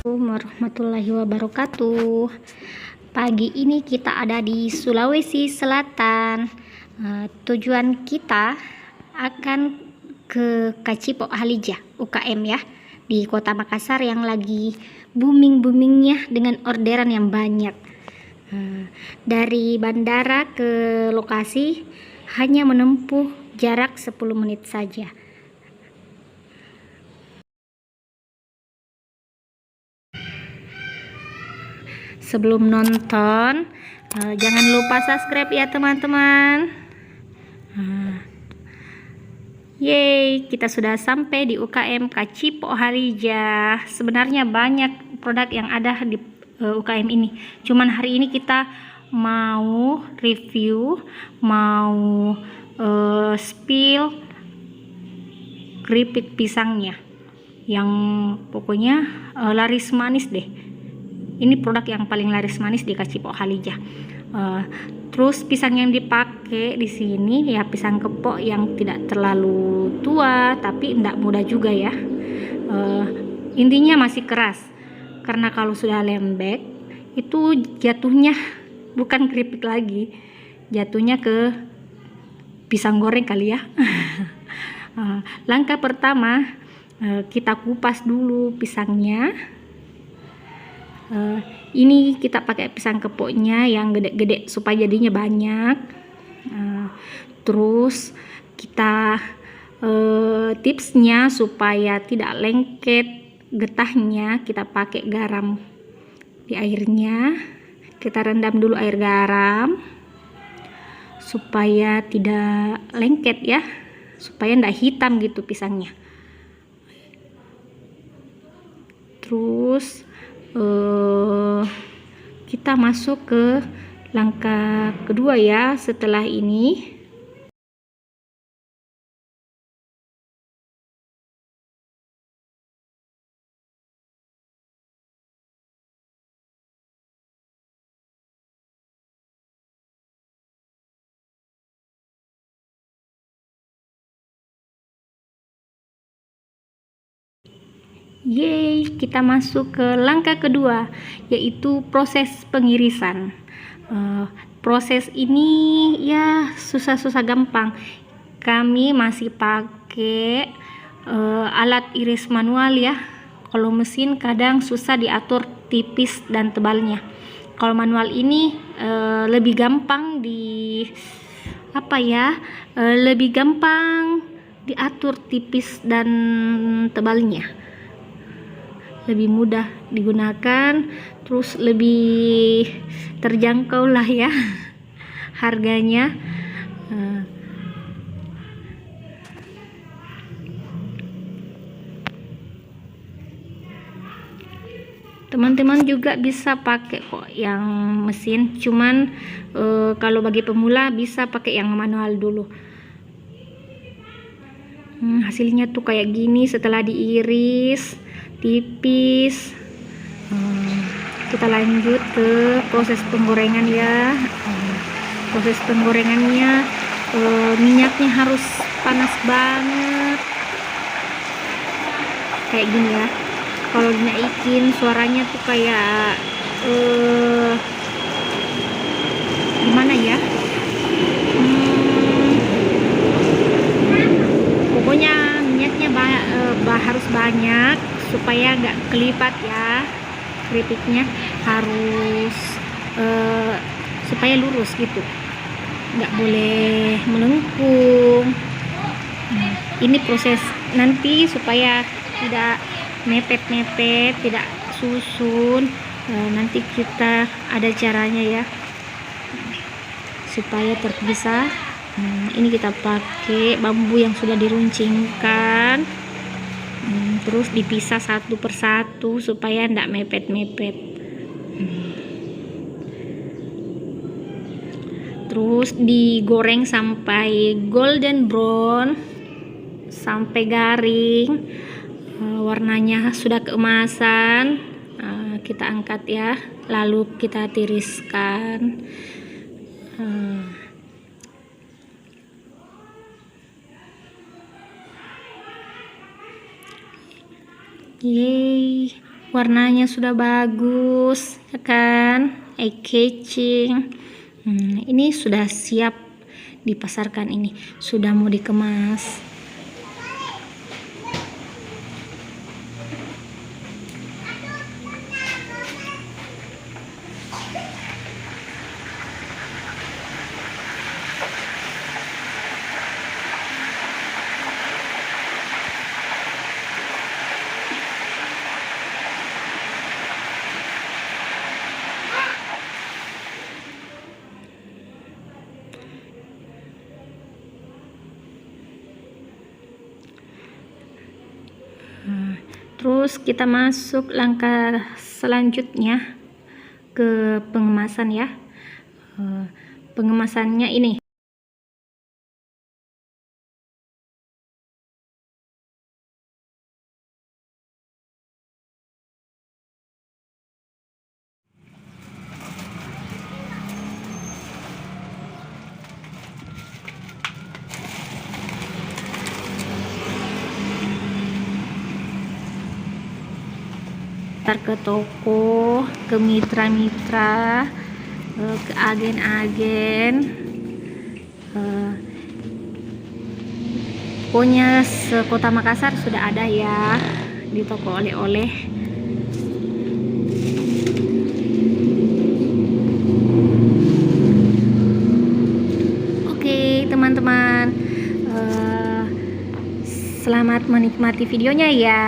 Warahmatullahi wabarakatuh. Pagi ini kita ada di Sulawesi Selatan. Tujuan kita akan ke Kacipok Halija UKM ya, di Kota Makassar yang lagi booming-boomingnya dengan orderan yang banyak. Dari bandara ke lokasi hanya menempuh jarak 10 menit saja. Sebelum nonton, jangan lupa subscribe ya teman-teman. Yeay, kita sudah sampai di UKM Kacipok Halija. Sebenarnya banyak produk yang ada di UKM ini. Cuman hari ini kita mau review, mau spill keripik pisangnya. Yang pokoknya laris manis deh. Ini produk yang paling laris manis di Kacipok Halija. Terus pisang yang dipakai di sini ya pisang kepok yang tidak terlalu tua tapi tidak muda juga ya. Intinya masih keras. Karena kalau sudah lembek itu jatuhnya bukan keripik lagi, jatuhnya ke pisang goreng kali ya. Langkah pertama kita kupas dulu pisangnya. Ini kita pakai pisang kepoknya yang gede-gede supaya jadinya banyak. Terus kita tipsnya supaya tidak lengket getahnya, kita pakai garam di airnya. Kita rendam dulu air garam supaya tidak lengket ya, supaya tidak hitam gitu pisangnya. Terus kita masuk ke langkah kedua ya. Setelah ini yeay, kita masuk ke langkah kedua, yaitu proses pengirisan. Proses ini ya susah-susah gampang. Kami masih pakai alat iris manual ya. Kalau mesin kadang susah diatur tipis dan tebalnya. Kalau manual ini lebih gampang lebih gampang diatur tipis dan tebalnya, lebih mudah digunakan, terus lebih terjangkau lah ya harganya. Teman-teman juga bisa pakai kok yang mesin, cuman kalau bagi pemula bisa pakai yang manual dulu. Hasilnya tuh kayak gini setelah diiris tipis. Kita lanjut ke proses penggorengan ya. Proses penggorengannya minyaknya harus panas banget kayak gini ya. Kalau dinaikin suaranya tuh kayak gimana ya, pokoknya minyaknya harus banyak supaya nggak kelipat ya. Keripiknya harus supaya lurus gitu, nggak boleh melengkung. Ini proses nanti supaya tidak mepet-mepet, tidak susun. Nanti kita ada caranya ya supaya terpisah. Ini kita pakai bambu yang sudah diruncingkan, terus dipisah satu persatu supaya tidak mepet-mepet. Terus digoreng sampai golden brown, sampai garing, warnanya sudah keemasan. Kita angkat ya, lalu kita tiriskan. Yeay, Warnanya sudah bagus, ya kan? Eye catching. Ini sudah siap dipasarkan, ini sudah mau dikemas. Terus kita masuk langkah selanjutnya ke pengemasan ya. Pengemasannya ini. Ke toko, ke mitra-mitra, ke agen-agen, pokoknya sekota Makassar sudah ada ya di toko oleh-oleh. Oke teman-teman, selamat menikmati videonya ya.